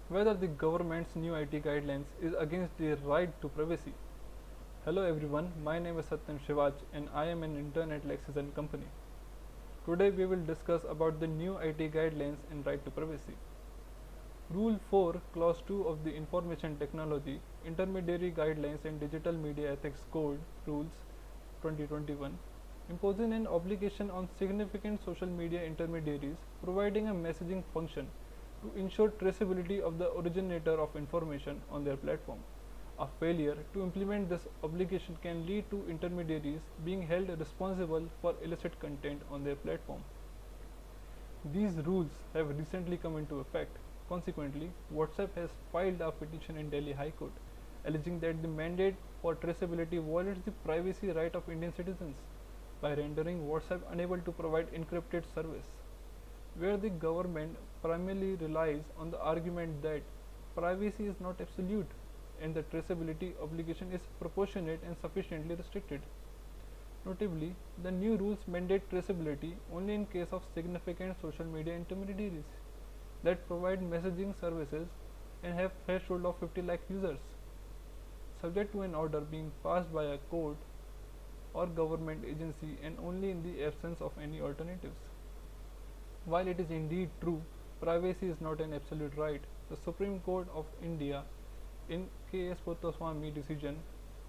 whether the government's new IT guidelines is against the right to privacy. Hello everyone, my name is Satyam Shivaj and I am an intern at Lexis and Company. Today we will discuss about the new IT guidelines and right to privacy. Rule 4, Clause 2 of the Information Technology, Intermediary Guidelines and Digital Media Ethics Code Rules 2021 imposing an obligation on significant social media intermediaries providing a messaging function to ensure traceability of the originator of information on their platform. A failure to implement this obligation can lead to intermediaries being held responsible for illicit content on their platform. These rules have recently come into effect. Consequently, WhatsApp has filed a petition in Delhi High Court alleging that the mandate for traceability violates the privacy right of Indian citizens by rendering WhatsApp unable to provide encrypted service. Where the government primarily relies on the argument that privacy is not absolute and the traceability obligation is proportionate and sufficiently restricted. Notably, the new rules mandate traceability only in case of significant social media intermediaries that provide messaging services and have threshold of 50 lakh users, subject to an order being passed by a court or government agency and only in the absence of any alternatives. While it is indeed true, privacy is not an absolute right, the Supreme Court of India in K.S. Puttaswamy decision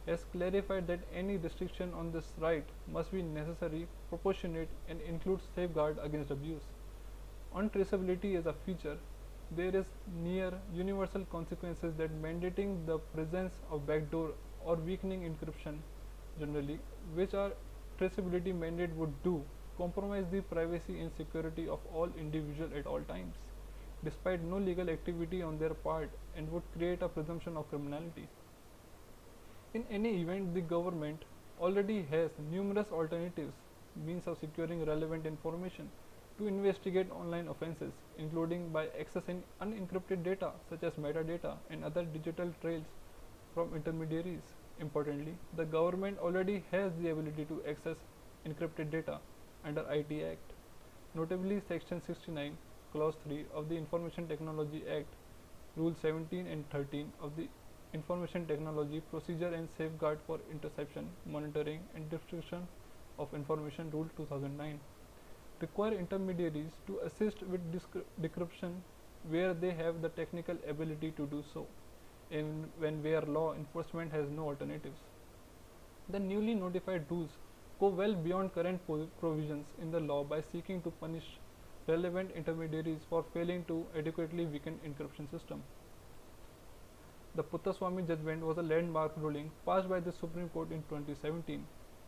has clarified that any restriction on this right must be necessary, proportionate and include safeguard against abuse. On traceability as a feature, there is near universal consequences that mandating the presence of backdoor or weakening encryption generally, which our traceability mandate would do, compromise the privacy and security of all individuals at all times, despite no legal activity on their part and would create a presumption of criminality. In any event, the government already has numerous alternatives means of securing relevant information to investigate online offences, including by accessing unencrypted data such as metadata and other digital trails from intermediaries. Importantly, the government already has the ability to access encrypted data under IT Act, notably Section 69, Clause 3 of the Information Technology Act, Rule 17 and 13 of the Information Technology Procedure and Safeguard for Interception, Monitoring and Destruction of Information Rule 2009 require intermediaries to assist with decryption where they have the technical ability to do so, and when where law enforcement has no alternatives. The newly notified rules go well beyond current provisions in the law by seeking to punish relevant intermediaries for failing to adequately weaken encryption system. The Puttaswamy judgment was a landmark ruling passed by the Supreme Court in 2017,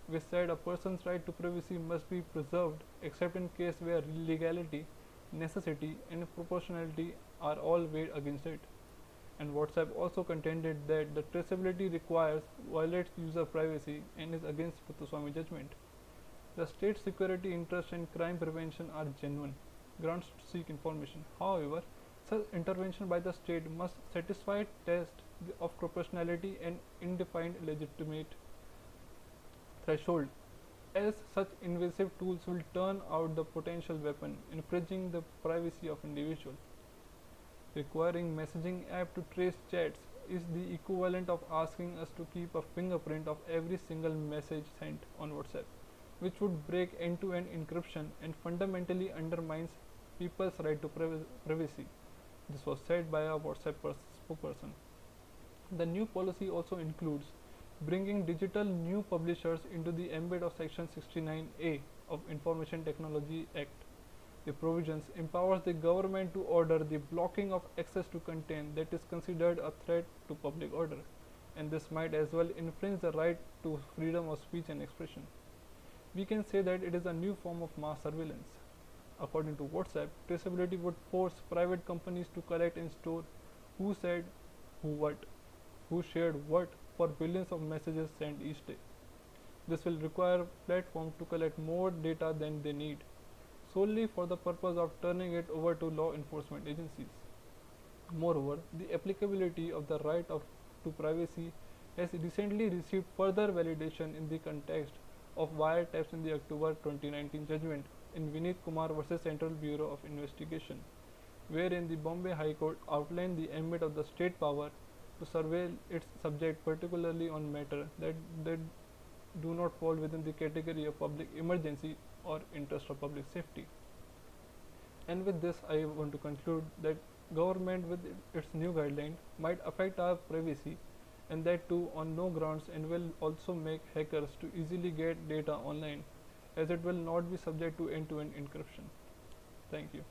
which said a person's right to privacy must be preserved except in case where legality, necessity, and proportionality are all weighed against it. And WhatsApp also contended that the traceability requires violates user privacy and is against Puttaswamy judgment. The state security interest and crime prevention are genuine grounds to seek information. However, such intervention by the state must satisfy test of proportionality and indefined legitimate threshold, as such invasive tools will turn out the potential weapon infringing the privacy of individuals. Requiring messaging app to trace chats is the equivalent of asking us to keep a fingerprint of every single message sent on WhatsApp, which would break end-to-end encryption and fundamentally undermines people's right to privacy. This was said by a WhatsApp spokesperson. The new policy also includes bringing digital new publishers into the ambit of Section 69A of Information Technology Act. The provisions empowers the government to order the blocking of access to content that is considered a threat to public order, and this might as well infringe the right to freedom of speech and expression. We can say that it is a new form of mass surveillance. According to WhatsApp, traceability would force private companies to collect and store who said who what, who shared what for billions of messages sent each day. This will require platforms to collect more data than they need, solely for the purpose of turning it over to law enforcement agencies. Moreover, the applicability of the right to privacy has recently received further validation in the context of wiretaps in the October 2019 judgment in Vineet Kumar versus Central Bureau of Investigation. wherein the Bombay High Court outlined the ambit of the state power to surveil its subject, particularly on matter that do not fall within the category of public emergency or interest of public safety. And with this, I want to conclude that government with its new guideline might affect our privacy, and that too on no grounds, and will also make hackers to easily get data online, as it will not be subject to end-to-end encryption. Thank you.